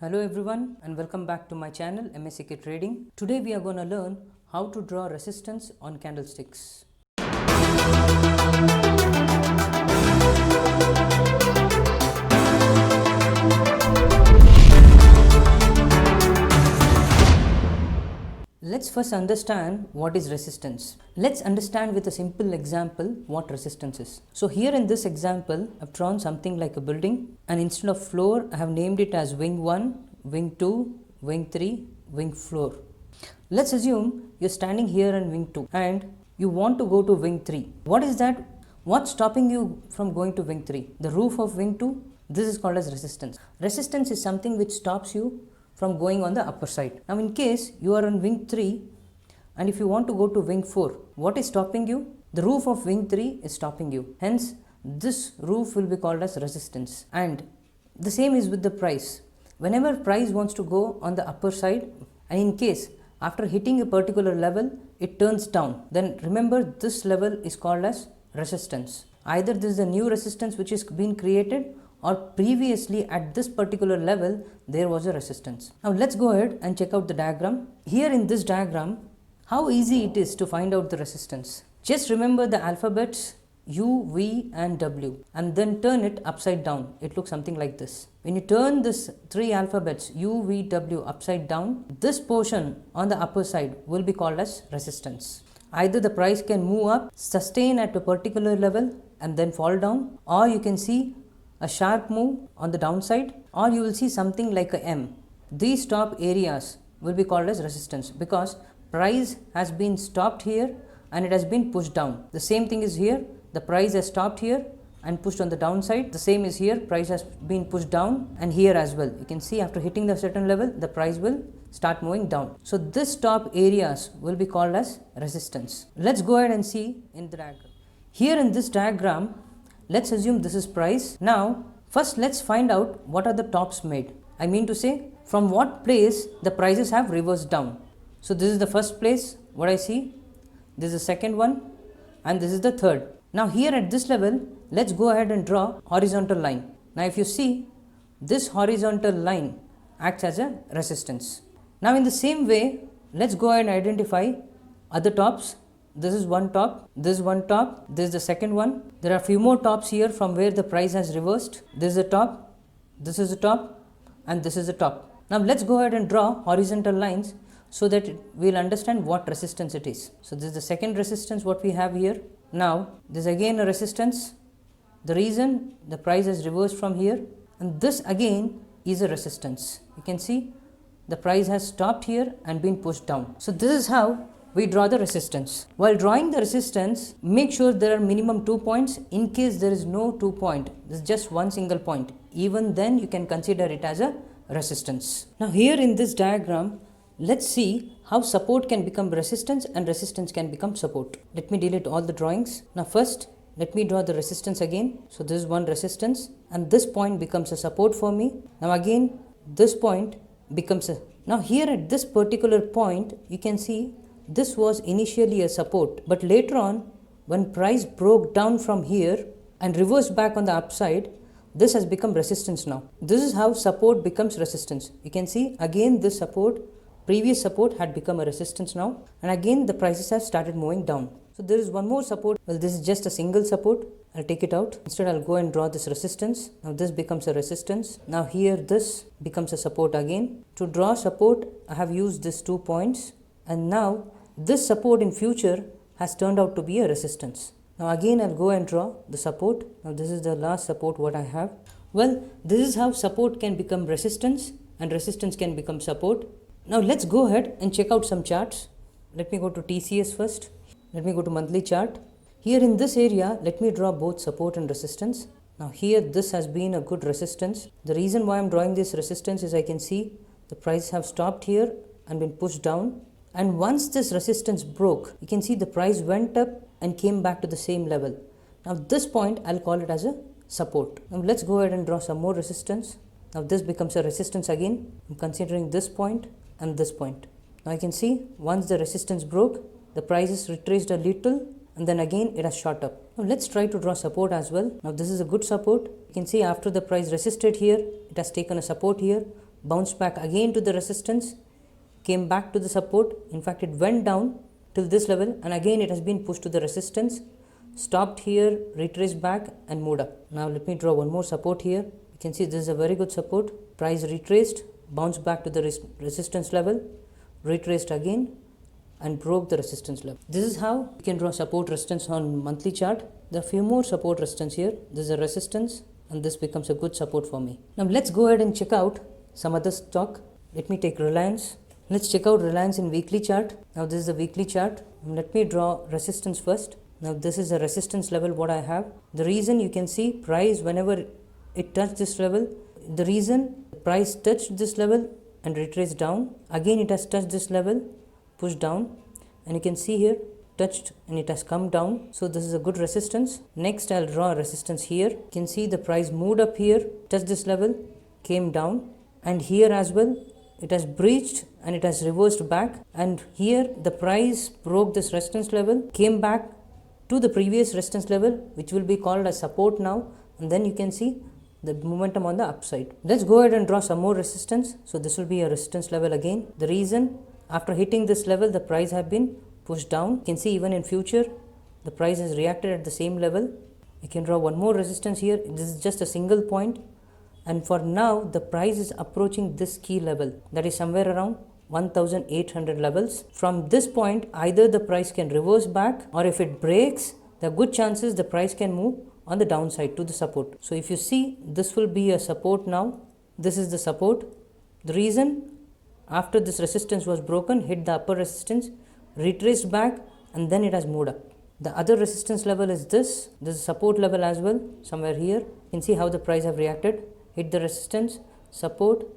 Hello everyone and welcome back to my channel MSCK Trading. Today we are going to learn how to draw resistance on candlesticks. Let's first understand what is resistance. Let's understand with a simple example what resistance is. So here in this example, I've drawn something like a building, and instead of floor, I have named it as wing 1, wing 2, wing 3, wing floor. Let's assume you're standing here in wing 2 and you want to go to wing 3. What is that? What's stopping you from going to wing 3? The roof of wing 2? This is called as resistance. Resistance is something which stops you from going on the upper side. Now in case you are on wing 3 and if you want to go to wing 4, what is stopping you? The roof of wing 3 is stopping you. Hence this roof will be called as resistance. And the same is with the price. Whenever price wants to go on the upper side, and in case after hitting a particular level it turns down, then remember this level is called as resistance. Either this is a new resistance which is being created, or previously at this particular level there was a resistance. Now let's go ahead and check out the diagram. Here in this diagram, how easy it is to find out the resistance. Just remember the alphabets U, V and W and then turn it upside down. It looks something like this. When you turn this three alphabets U, V, W upside down, this portion on the upper side will be called as resistance. Either the price can move up, sustain at a particular level and then fall down, or you can see a sharp move on the downside, or you will see something like a M. These top areas will be called as resistance because price has been stopped here and it has been pushed down. The same thing is here. The price has stopped here and pushed on the downside. The same is here. Price has been pushed down and here as well. You can see after hitting the certain level, the price will start moving down. So this top areas will be called as resistance. Let's go ahead and see in the diagram. Here in this diagram, let's assume this is price. Now, first let's find out what are the tops made. I mean to say, from what place the prices have reversed down. So this is the first place, what I see. This is the second one and this is the third. Now here at this level, let's go ahead and draw horizontal line. Now if you see, this horizontal line acts as a resistance. Now in the same way, let's go ahead and identify other tops. This is one top, this is one top, this is the second one. There are a few more tops here from where the price has reversed. This is the top, this is the top and this is the top. Now let's go ahead and draw horizontal lines so that we'll understand what resistance it is. So this is the second resistance what we have here. Now this is again a resistance. The reason the price has reversed from here, and this again is a resistance. You can see the price has stopped here and been pushed down. So this is how we draw the resistance. While drawing the resistance, make sure there are minimum 2 points. In case there is no 2 point, there is just one single point. Even then you can consider it as a resistance. Now here in this diagram, let's see how support can become resistance and resistance can become support. Let me delete all the drawings. Now first, let me draw the resistance again. So this is one resistance and this point becomes a support for me. Now again, this point becomes a... Now here at this particular point, you can see this was initially a support, but later on when price broke down from here and reversed back on the upside, this has become resistance now. This is how support becomes resistance. You can see again this support, previous support had become a resistance now, and again the prices have started moving down. So there is one more support. Well, this is just a single support. I'll take it out. Instead I'll go and draw this resistance. Now this becomes a resistance. Now here this becomes a support again. To draw support, I have used these 2 points, and now this support in future has turned out to be a resistance. Now again I'll go and draw the support. Now this is the last support what I have. Well, this is how support can become resistance and resistance can become support. Now let's go ahead and check out some charts. Let me go to TCS first. Let me go to monthly chart. Here in this area, let me draw both support and resistance. Now here this has been a good resistance. The reason why I'm drawing this resistance is I can see the price have stopped here and been pushed down. And once this resistance broke, you can see the price went up and came back to the same level. Now this point, I'll call it as a support. Now let's go ahead and draw some more resistance. Now this becomes a resistance again. I'm considering this point and this point. Now you can see once the resistance broke, the price is retraced a little and then again it has shot up. Now let's try to draw support as well. Now this is a good support. You can see after the price resisted here, it has taken a support here. bounced back again to the resistance, came back to the support. In fact, it went down till this level and again it has been pushed to the resistance, stopped here, retraced back and moved up. Now let me draw one more support here. You can see this is a very good support. Price retraced, bounced back to the resistance level, retraced again and broke the resistance level. This is how you can draw support resistance on monthly chart. There are few more support resistance here. This is a resistance and this becomes a good support for me. Now let's go ahead and check out some other stock. Let me take Reliance. Let's check out Reliance in weekly chart. Now this is the weekly chart. Let me draw resistance first. Now this is a resistance level what I have. The reason you can see price whenever it touched this level, the reason price touched this level and retraced down. Again it has touched this level, pushed down and you can see here touched and it has come down. So this is a good resistance. Next I'll draw a resistance here. You can see the price moved up here, touched this level, came down and here as well it has breached and it has reversed back and here the price broke this resistance level, came back to the previous resistance level which will be called as support now and then you can see the momentum on the upside. Let's go ahead and draw some more resistance. So this will be a resistance level again. The reason after hitting this level the price have been pushed down. You can see even in future the price has reacted at the same level. You can draw one more resistance here. This is just a single point and for now the price is approaching this key level, that is somewhere around 1800 levels. From this point either the price can reverse back or if it breaks there are good chances the price can move on the downside to the support. So if you see this will be a support now. This is the support. The reason after this resistance was broken, hit the upper resistance, retraced back and then it has moved up. The other resistance level is this is support level as well, somewhere here. You can see how the price have reacted, hit the resistance, support,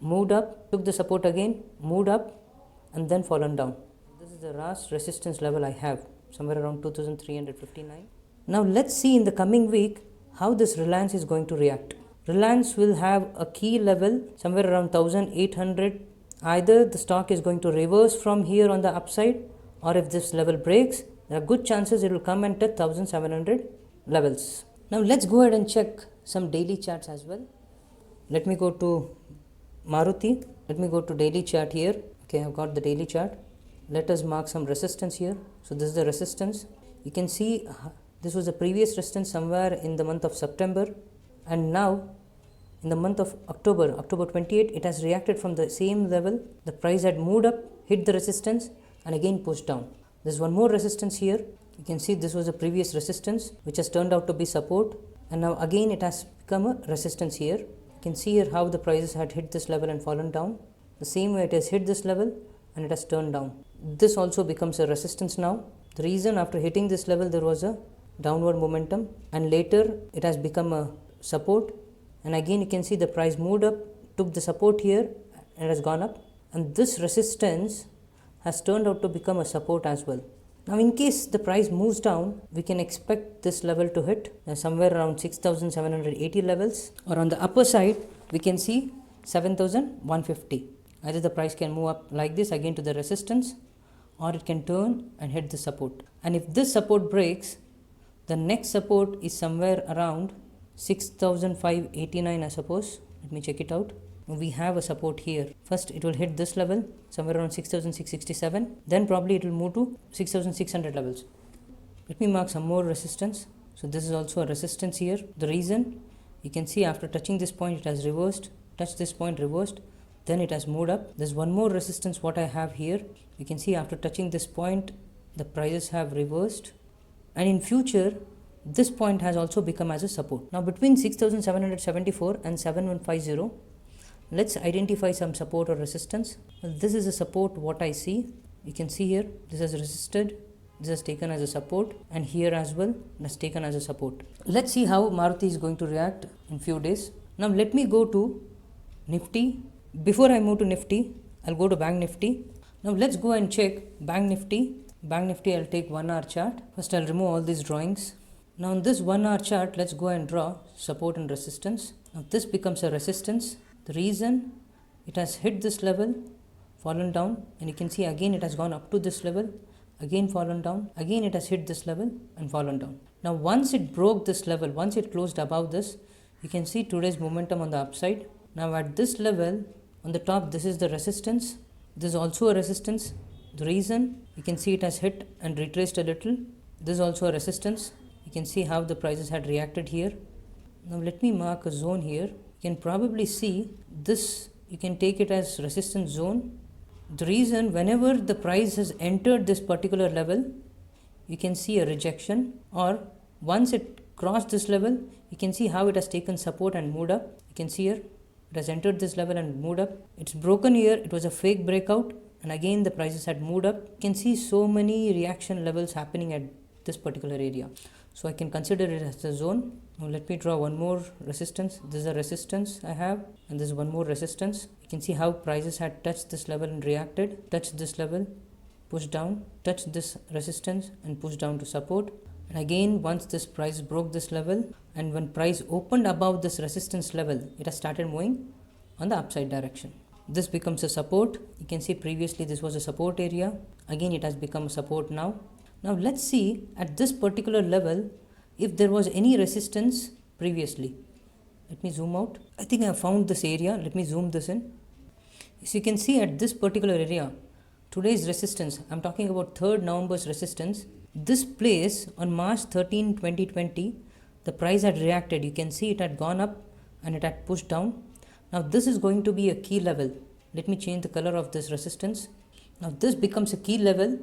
moved up, took the support again, moved up and then fallen down. This is the last resistance level I have, somewhere around 2359. Now let's see in the coming week how this Reliance is going to react. Reliance will have a key level somewhere around 1800. Either the stock is going to reverse from here on the upside or if this level breaks, there are good chances it will come and touch 1700 levels. Now let's go ahead and check some daily charts as well. Let me go to Maruti. Let me go to daily chart here. Okay, I've got the daily chart. Let us mark some resistance here. So this is the resistance. You can see this was the previous resistance somewhere in the month of September and now in the month of October 28, it has reacted from the same level. The price had moved up, hit the resistance and again pushed down. There's one more resistance here. You can see this was a previous resistance which has turned out to be support and now again it has become a resistance here. You can see here how the prices had hit this level and fallen down. The same way it has hit this level and it has turned down. This also becomes a resistance now. The reason after hitting this level there was a downward momentum and later it has become a support. And again you can see the price moved up, took the support here and it has gone up and this resistance has turned out to become a support as well. Now in case the price moves down, we can expect this level to hit somewhere around 6780 levels or on the upper side we can see 7150. Either the price can move up like this again to the resistance or it can turn and hit the support. And if this support breaks, the next support is somewhere around 6589 I suppose. Let me check it out. We have a support here. First it will hit this level somewhere around 6667, then probably it will move to 6600 levels. Let me mark some more resistance. So this is also a resistance here. The reason you can see after touching this point it has reversed, touched this point, reversed, then it has moved up. There's one more resistance what I have here. You can see after touching this point the prices have reversed and in future this point has also become as a support. Now between 6774 and 7150, let's identify some support or resistance. Well, this is a support what I see. You can see here this has resisted, this has taken as a support and here as well it has taken as a support. Let's see how Maruti is going to react in few days. Now let me go to Nifty. Before I move to Nifty, I'll go to Bank Nifty. Now let's go and check Bank Nifty. Bank Nifty I'll take 1 hour chart. First I'll remove all these drawings. Now in this 1 hour chart, let's go and draw support and resistance. Now this becomes a resistance. The reason it has hit this level, fallen down, and you can see again it has gone up to this level, again fallen down, again it has hit this level and fallen down. Now once it broke this level, once it closed above this, you can see today's momentum on the upside. Now at this level, On the top, this is the resistance. This is also a resistance. The reason, you can see it has hit and retraced a little. This is also a resistance. You can see how the prices had reacted here. Now let me mark a zone here. You can probably see this, you can take it as resistance zone. The reason, whenever the price has entered this particular level, you can see a rejection, or once it crossed this level, you can see how it has taken support and moved up. You can see here, it has entered this level and moved up. It's broken here, it was a fake breakout, and again the prices had moved up. You can see so many reaction levels happening at this particular area. So I can consider it as a zone. Now let me draw one more resistance. This is a resistance I have, and this is one more resistance. You can see how prices had touched this level and reacted, touched this level, pushed down, touched this resistance and pushed down to support. And again, once this price broke this level, and when price opened above this resistance level, it has started moving on the upside direction. This becomes a support. You can see previously this was a support area. Again, it has become a support now. Now let's see at this particular level if there was any resistance previously. Let me zoom out. I think I have found this area. Let me zoom this in. So you can see at this particular area, today's resistance, I'm talking about 3rd November's resistance. This place on March 13, 2020, the price had reacted. You can see it had gone up and it had pushed down. Now this is going to be a key level. Let me change the color of this resistance. Now this becomes a key level.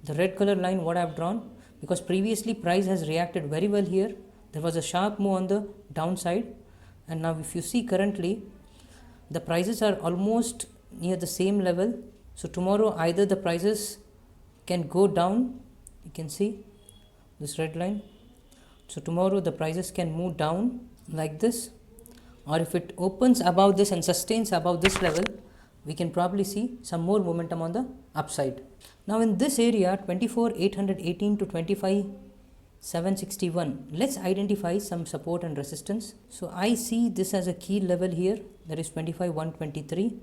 The red color line what I have drawn, because previously price has reacted very well here. There was a sharp move on the downside, and now if you see currently the prices are almost near the same level. So tomorrow either the prices can go down, you can see this red line. So tomorrow the prices can move down like this, or if it opens above this and sustains above this level, we can probably see some more momentum on the upside. Now in this area 24,818 to 25,761, let's identify some support and resistance. So I see this as a key level here, that is 25,123.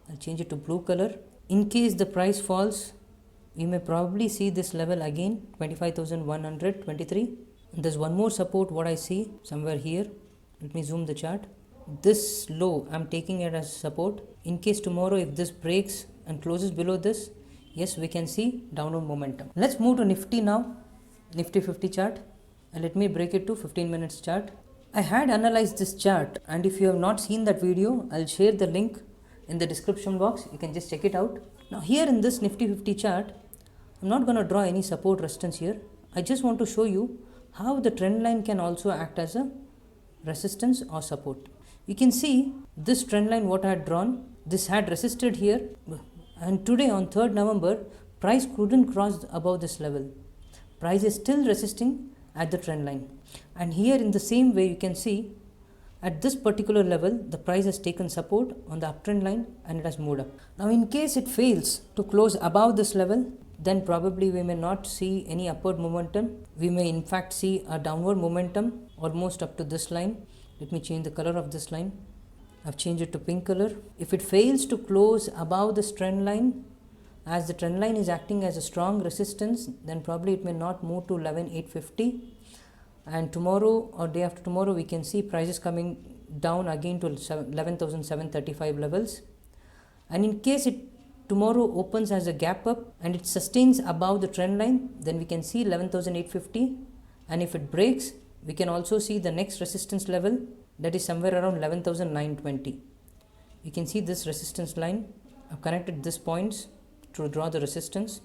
I'll change it to blue color. In case the price falls, we may probably see this level again, 25,123. And there's one more support what I see somewhere here. Let me zoom the chart. This low I'm taking it as support. In case tomorrow if this breaks and closes below this, yes, we can see downward momentum. Let's move to Nifty now, Nifty 50 chart, and let me break it to 15 minutes chart. I had analyzed this chart, and if you have not seen that video, I'll share the link in the description box. You can just check it out. Now here in this Nifty 50 chart, I'm not going to draw any support resistance here. I just want to show you how the trend line can also act as a resistance or support. You can see this trend line what I had drawn, this had resisted here, and today on 3rd November, price couldn't cross above this level. Price is still resisting at the trend line. And here in the same way, you can see at this particular level, the price has taken support on the uptrend line and it has moved up. Now in case it fails to close above this level, then probably we may not see any upward momentum. We may in fact see a downward momentum almost up to this line. Let me change the color of this line. I've changed it to pink color. If it fails to close above this trend line, as the trend line is acting as a strong resistance, then probably it may not move to 11,850. And tomorrow or day after tomorrow, we can see prices coming down again to 11,735 levels. And in case it tomorrow opens as a gap up and it sustains above the trend line, then we can see 11,850. And if it breaks, we can also see the next resistance level, that is somewhere around 11,920. You can see this resistance line. I've connected these points to draw the resistance,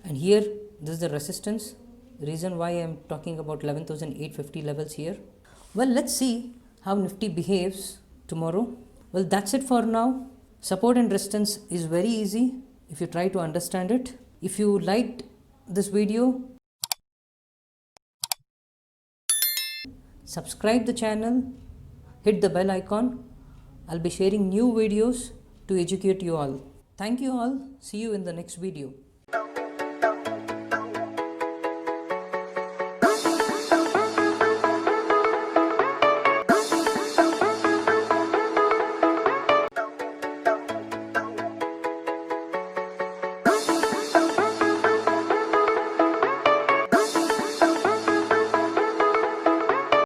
and here this is the resistance. The reason why I am talking about 11,850 levels here. Well, let's see how Nifty behaves tomorrow. Well, that's it for now. Support and resistance is very easy if you try to understand it. If you liked this video, subscribe the channel, hit the bell icon. I'll be sharing new videos to educate you all. Thank you all. See you in the next video.